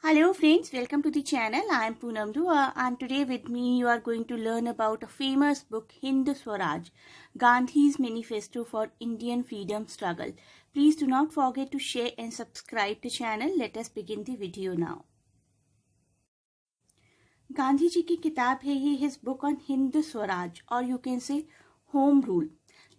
Hello friends, welcome to the channel. I am Poonam Dua and today with me you are going to learn about a famous book, Hind Swaraj, Gandhi's Manifesto for Indian Freedom Struggle. Please do not forget to share and subscribe the channel. Let us begin the video now. Gandhi ji की किताब है ये his book on Hind Swaraj or you can say home rule.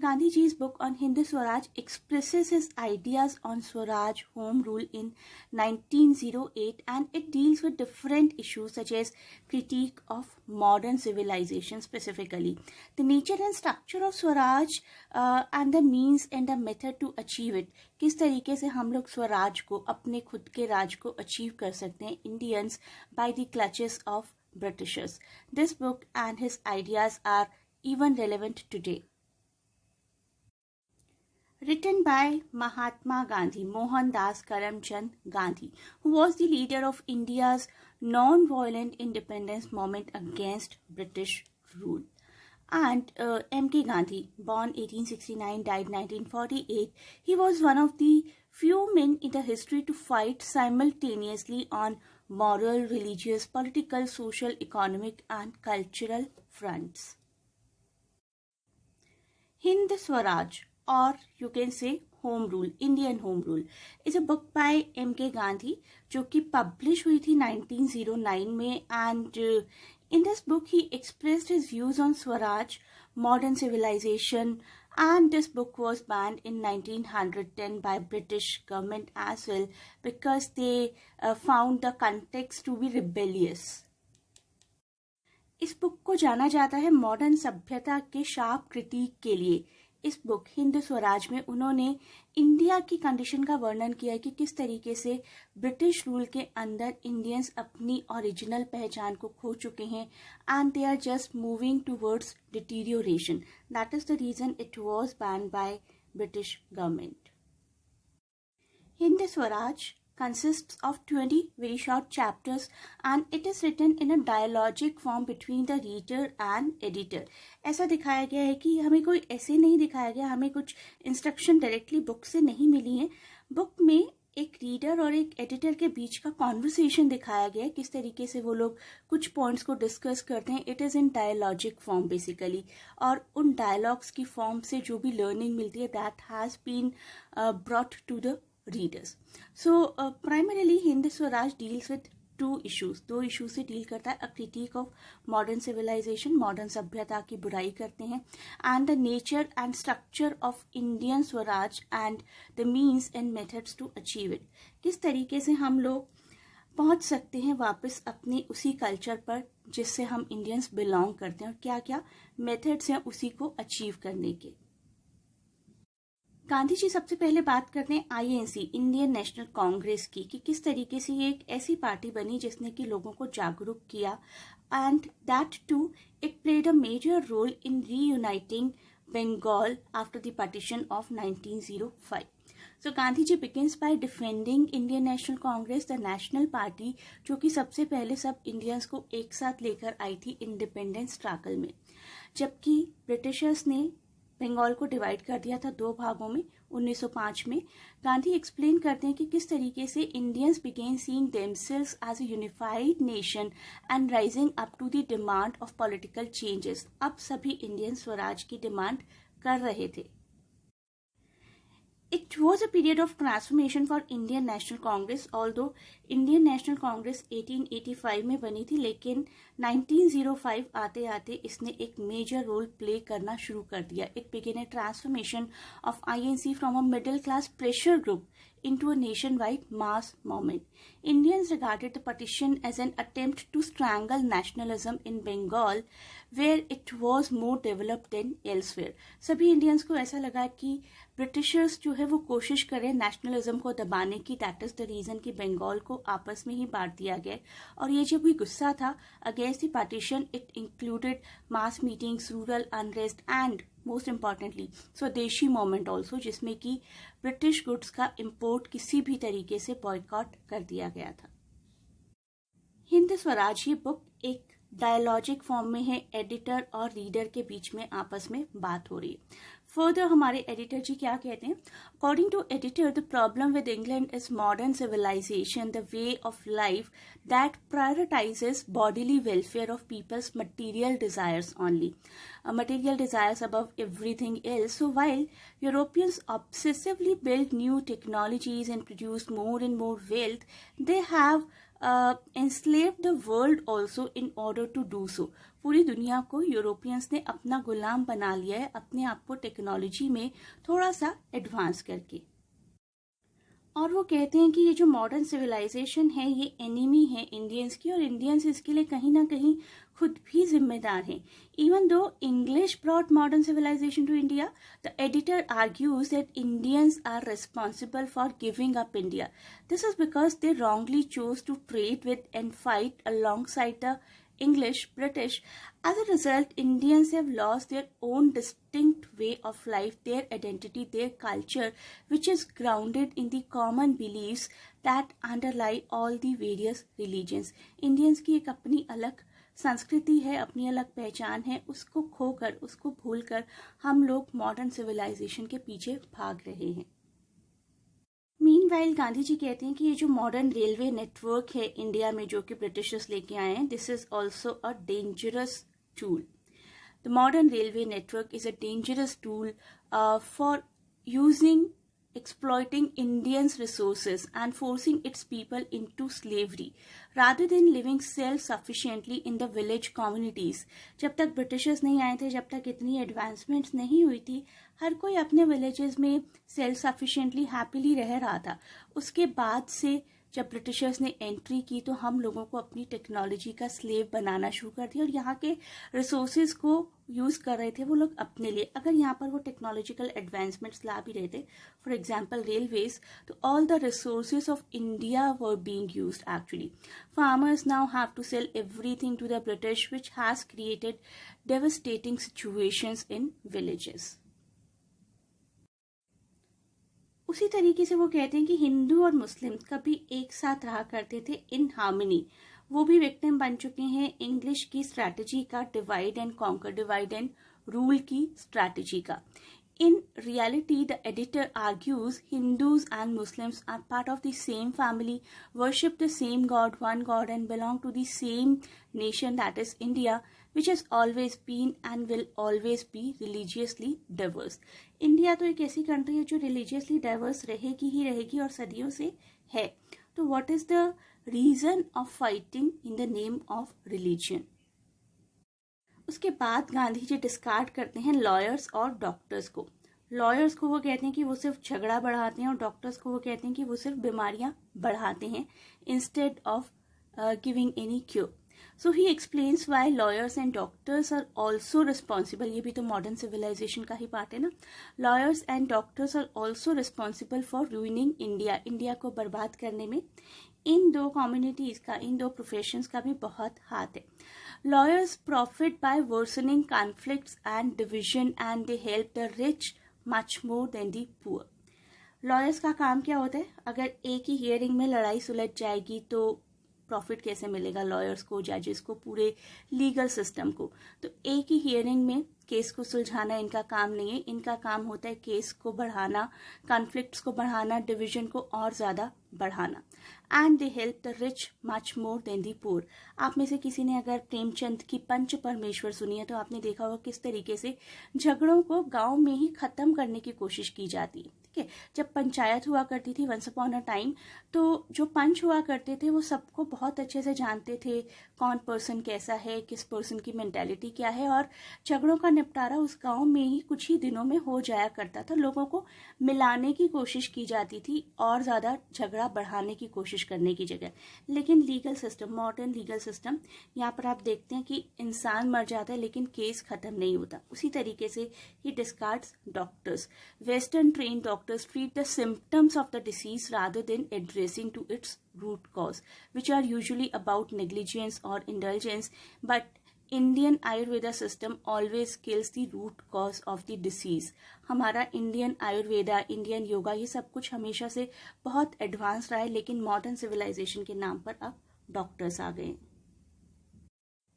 Gandhi ji's book on Hind Swaraj expresses his ideas on Swaraj home rule in 1908 and it deals with different issues such as critique of modern civilization specifically, the nature and structure of Swaraj and the means and the method to achieve it. किस तरीके से हम लोग स्वराज को अपने खुद के राज को अचीव कर सकते हैं Indians by the clutches of Britishers. This book and his ideas are even relevant today. Written by Mahatma Gandhi, Mohandas Karamchand Gandhi, who was the leader of India's non-violent independence movement against British rule. And M.K. Gandhi, born 1869, died 1948, he was one of the few men in the history to fight simultaneously on moral, religious, political, social, economic and cultural fronts. Hind Swaraj, or you can say Home Rule, Indian Home Rule, is a book by M.K. Gandhi जो कि publish हुई थी 1909 में and in this book he expressed his views on Swaraj, modern civilization, and this book was banned in 1910 by British government as well because they found the context to be rebellious. इस book को जाना जाता है modern सभ्यता के sharp critic के लिए. इस बुक हिंद स्वराज में उन्होंने इंडिया की कंडीशन का वर्णन किया है कि किस तरीके से ब्रिटिश रूल के अंदर इंडियंस अपनी ओरिजिनल पहचान को खो चुके हैं and they are just moving towards deterioration. That is the reason it was banned by British government. Hind Swaraj consists of 20 very short chapters and it is written in a dialogic form between the reader and editor. ऐसा दिखाया गया है कि हमें कोई ऐसे नहीं दिखाया गया, हमें कुछ इंस्ट्रक्शन डायरेक्टली बुक से नहीं मिली है. बुक में एक रीडर और एक एडिटर के बीच का कॉन्वर्सेशन दिखाया गया है, किस तरीके से वो लोग कुछ पॉइंट्स को डिस्कस करते हैं. It is in dialogic form basically और उन डायलॉग्स की फॉर्म से जो भी लर्निंग मिलती है that has been brought to the readers. So primarily Hind Swaraj deals with two issues. दो इशू से डील करता है. A critique of modern civilization, modern सभ्यता की बुराई करते हैं, and the nature and structure of Indian Swaraj and the means and methods to achieve it. किस तरीके से हम लोग पहुंच सकते हैं वापस अपने उसी कल्चर पर जिससे हम इंडियंस बिलोंग करते हैं और क्या क्या मेथड्स हैं उसी को अचीव करने के. गांधी जी सबसे पहले बात करते हैं आईएनसी, इंडियन नेशनल कांग्रेस की, कि किस तरीके से ये एक ऐसी पार्टी बनी जिसने कि लोगों को जागरूक किया and that too it played a major role in reuniting Bengal after the partition of 1905. So Gandhi ji begins by defending Indian National Congress, the national party जो कि सबसे पहले सब इंडियंस को एक साथ लेकर आई थी इंडिपेंडेंस स्ट्रगल में, जबकि ब्रिटिशर्स ने बंगाल को डिवाइड कर दिया था दो भागों में 1905 में. गांधी एक्सप्लेन करते हैं कि किस तरीके से Indians began seeing themselves as a unified nation and rising up to the demand of political changes. अब सभी इंडियन स्वराज की डिमांड कर रहे थे. It was a period of transformation for Indian National Congress, although Indian National Congress 1885 में बनी थी, लेकिन 1905 आते आते इसने एक मेजर रोल प्ले करना शुरू कर दिया. It began a transformation of INC from a middle class pressure group into a nationwide mass movement. Indians regarded the partition as an attempt to strangle nationalism in Bengal, where it was more developed than elsewhere. सभी Indians को ऐसा लगा कि Britishers जो है वो कोशिश करें नेशनलिज्म को दबाने की. दैट इज द रीजन कि बंगाल को आपस में ही बांट दिया गया. और ये जो भी गुस्सा था against the partition, it included mass meetings, rural unrest and most importantly स्वदेशी मूवमेंट ऑल्सो, जिसमें कि ब्रिटिश गुड्स का इम्पोर्ट किसी भी तरीके से बॉयकॉट कर दिया गया था. हिंद स्वराज ये बुक एक डायलॉजिक फॉर्म में है, एडिटर और रीडर के बीच में आपस में बात हो रही है. फर्दर हमारे एडिटर जी क्या कहते हैं, according to editor the problem with England is modern civilisation, the way of life that prioritises bodily welfare of peoples material desires only, material desires above everything else. So while Europeans obsessively build new technologies and produce more and more wealth, they have enslaved the world also in order to do so. पूरी दुनिया को Europeans ने अपना गुलाम बना लिया है अपने आप को टेक्नोलॉजी में थोड़ा सा एडवांस करके। और वो कहते हैं कि ये जो मॉडर्न सिविलाइजेशन है ये एनिमी है इंडियंस की, और इंडियंस इसके लिए कहीं ना कहीं खुद भी जिम्मेदार हैं। Even though English brought modern civilisation to India, the editor argues that Indians are responsible for giving up India. This is because they wrongly chose to trade with and fight alongside the English, British. As a result, Indians have lost their own distinct way of life, their identity, their culture, which is grounded in the common beliefs that underlie all the various religions. Indians की एक अपनी अलग संस्कृति है, अपनी अलग पहचान है, उसको खोकर, उसको भूलकर हम लोग मॉडर्न सिविलाइजेशन के पीछे भाग रहे हैं। मीनवाइल गांधी जी कहते हैं कि ये जो मॉडर्न रेलवे नेटवर्क है इंडिया में जो कि ब्रिटिशर्स लेके आए हैं, this is also a dangerous tool. The modern railway network is a dangerous tool for using exploiting Indians' resources and forcing its people into slavery rather than living self-sufficiently in the village communities. जब तक Britishers नहीं आए थे, जब तक इतनी advancements नहीं हुई थी, हर कोई अपने विलेजेस में सेल्फ सफिशिएंटली हैप्पीली रह रहा था। उसके बाद से जब ब्रिटिशर्स ने एंट्री की तो हम लोगों को अपनी टेक्नोलॉजी का स्लेव बनाना शुरू कर दिया और यहाँ के रिसोर्सेज को यूज कर रहे थे वो लोग अपने लिए। अगर यहाँ पर वो टेक्नोलॉजिकल एडवांसमेंट्स ला भी रहे थे, फॉर एग्जांपल रेलवेज, तो all the resources of India were being used actually. Farmers now have to sell everything to the British, which has created devastating situations in villages. उसी तरीके से वो कहते हैं कि हिंदू और मुस्लिम कभी एक साथ रहा करते थे इन हार्मनी, वो भी विक्टिम बन चुके हैं इंग्लिश की स्ट्रैटेजी का, divide and conquer, divide and rule की स्ट्रैटेजी का। In reality, the editor argues Hindus and Muslims are part of the same family, worship the same God, one God, and belong to the same nation, that is India, which has always been and will always be religiously diverse. India तो एक ऐसी country है जो religiously diverse रहेगी ही रहेगी और सदियों से है। तो what is the reason of fighting in the name of religion? उसके बाद गांधी जी डिस्कार्ड करते हैं लॉयर्स और डॉक्टर्स को। लॉयर्स को वो कहते हैं कि वो सिर्फ झगड़ा बढ़ाते हैं और डॉक्टर्स को वो कहते हैं कि वो सिर्फ बीमारियां बढ़ाते हैं instead of giving any cure. So he explains why lawyers and doctors are also responsible, ये भी तो मॉडर्न सिविलाइजेशन का ही पार्ट है ना। Lawyers and doctors are also responsible for ruining India, India को बर्बाद करने में इन दो कम्युनिटीज का, इन दो प्रोफेशंस का भी बहुत हाथ है। Lawyers profit by worsening conflicts and division, and they help the rich much more than the poor. Lawyers का काम क्या होता है? अगर एक ही हियरिंग में लड़ाई सुलझ जाएगी तो प्रॉफिट कैसे मिलेगा लॉयर्स को, जजेस को, पूरे लीगल सिस्टम को? तो एक ही हियरिंग में केस को सुलझाना इनका काम नहीं है, इनका काम होता है केस को बढ़ाना, कॉन्फ्लिक्ट्स को बढ़ाना, डिवीजन को और ज्यादा बढ़ाना। And they help the rich much more than the poor. आप में से किसी ने अगर प्रेमचंद की पंच परमेश्वर सुनी है तो आपने देखा होगा किस तरीके से झगड़ों को गांव में ही खत्म करने की कोशिश की जाती है। ठीक है, जब पंचायत हुआ करती थी वंस अपॉन अ टाइम, तो जो पंच हुआ करते थे वो सबको बहुत अच्छे से जानते थे कौन पर्सन कैसा है, किस पर्सन की मेंटालिटी क्या है, और झगड़ों का निपटारा उस गांव में ही कुछ ही दिनों में हो जाया करता था। लोगों को मिलाने की कोशिश की जाती थी और ज्यादा झगड़ा बढ़ाने की कोशिश करने की जगह। लेकिन legal system, modern legal system, यहाँ पर आप देखते हैं कि इंसान मर जाता है लेकिन केस खत्म नहीं होता। उसी तरीके से ही discards doctors. Western train doctors treat the symptoms of the disease rather than addressing to its root cause, which are usually about negligence or indulgence, but Indian Ayurveda system always kills the root cause of the disease. हमारा Indian Ayurveda, Indian yoga, ये सब कुछ हमेशा से बहुत advance रहा है, लेकिन मॉडर्न सिविलाइजेशन के नाम पर अब डॉक्टर्स आ गए।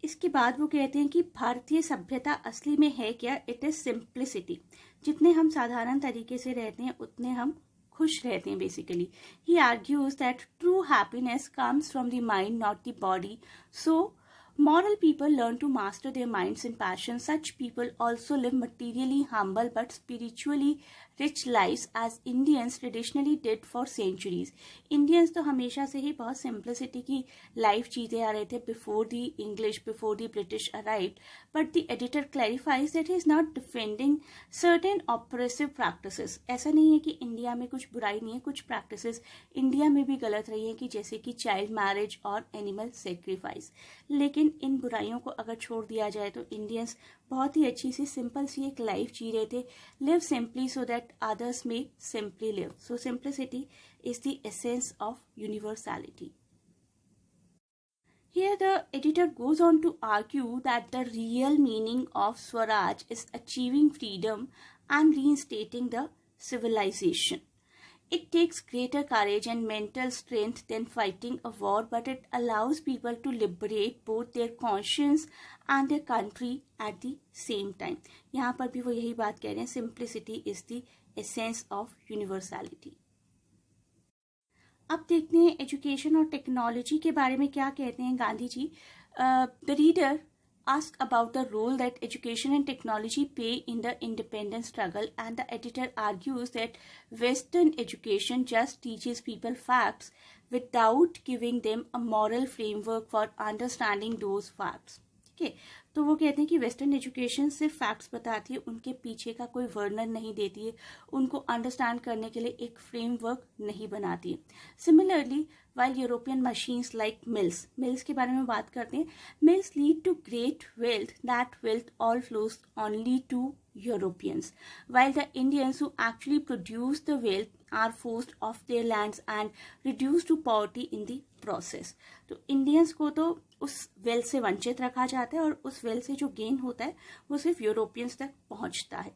इसके बाद वो कहते हैं कि भारतीय सभ्यता असली में है क्या, इट इज सिंप्लिसिटी। जितने हम साधारण तरीके से रहते हैं उतने हम खुश रहते हैं basically. He argues that true happiness comes from the mind not the body, so moral people learn to master their minds and passions. Such people also live materially humble but spiritually rich lives as Indians traditionally did for centuries. Indians तो हमेशा से ही बहुत simplicity की life जीते आ रहे थे before the English, before the British arrived. But the editor clarifies that he is not defending certain oppressive practices. ऐसा नहीं है कि इंडिया में कुछ बुराई नहीं है, कुछ practices इंडिया में भी गलत रही है कि जैसे कि child marriage और animal sacrifice. लेकिन इन बुराइयों को अगर छोड़ दिया जाए तो इंडियंस बहुत ही अच्छी सी सिंपल सी एक लाइफ जी रहे थे. Live simply so that others may simply live. So simplicity is the essence of universality. Here the editor goes on to argue that the real meaning of Swaraj is achieving freedom and reinstating the civilization. It takes greater courage and mental strength than fighting a war, but it allows people to liberate both their conscience and their country at the same time. यहाँ पर भी वो यही बात कह रहे हैं, simplicity is the essence of universality. अब देखते हैं एजुकेशन और टेक्नोलॉजी के बारे में क्या कहते हैं Gandhi ji. The reader ask about the role that education and technology play in the independence struggle, and the editor argues that Western education just teaches people facts without giving them a moral framework for understanding those facts. ठीक है, तो वो कहते हैं कि western education सिर्फ facts बताती है, उनके पीछे का कोई वर्णन नहीं देती है, उनको अंडरस्टैंड करने के लिए एक फ्रेमवर्क नहीं बनाती है. Similarly while European machines like mills के बारे में बात करते हैं, mills lead to great wealth, that wealth all flows only to Europeans, while the Indians who actually produce the wealth are forced off their lands and reduced to poverty in the process. तो Indians को तो उस wealth से वंचित रखा जाता है और उस वेल्थ से जो गेन होता है वो सिर्फ यूरोपियंस तक पहुंचता है.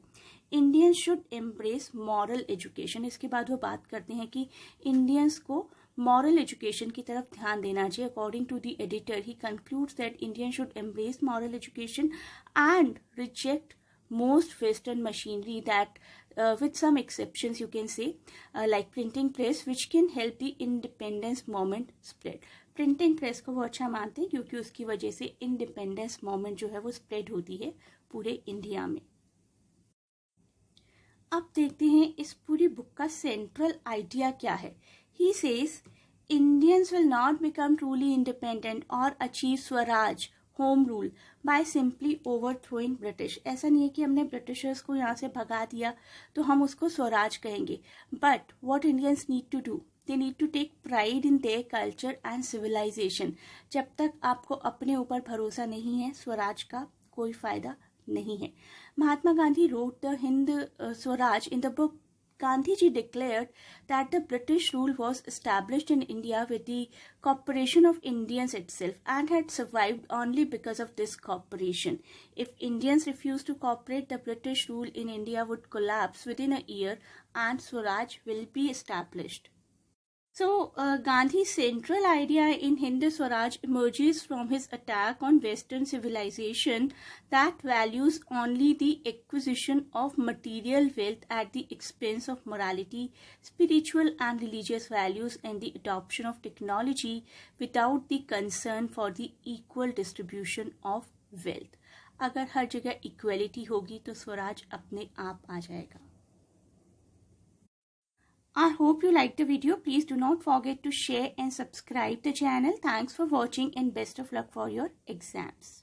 Indians should embrace moral education. इसके बाद वो बात करते हैं कि इंडियंस को मॉरल एजुकेशन की तरफ ध्यान देना चाहिए. According to the editor, he concludes that Indian should embrace moral education and reject most Western machinery that with some exceptions you can say like printing press, which can help the independence movement spread. Printing press को वो अच्छा मानते हैं क्योंकि उसकी वजह से independence movement जो है वो spread होती है पूरे इंडिया में. अब देखते हैं इस पूरी बुक का सेंट्रल आइडिया क्या है. He says Indians will not become truly independent or achieve Swaraj home rule by simply ओवरथ्रोइंग British. ऐसा नहीं है कि हमने ब्रिटिशर्स को यहाँ से भगा दिया तो हम उसको स्वराज कहेंगे. But what Indians need to do, they need to take pride in their culture and civilisation. जब तक आपको अपने ऊपर भरोसा नहीं है स्वराज का कोई फायदा नहीं है. Mahatma Gandhi wrote the Hind Swaraj in the book. Gandhiji declared that the British rule was established in India with the cooperation of Indians itself and had survived only because of this cooperation. If Indians refused to cooperate, the British rule in India would collapse within a year and Swaraj will be established. So, Gandhi's central idea in Hind Swaraj emerges from his attack on Western civilization that values only the acquisition of material wealth at the expense of morality, spiritual and religious values, and the adoption of technology without the concern for the equal distribution of wealth. अगर हर जगह equality होगी तो स्वराज अपने आप आ जाएगा. I hope you liked the video. Please do not forget to share and subscribe the channel. Thanks for watching and best of luck for your exams.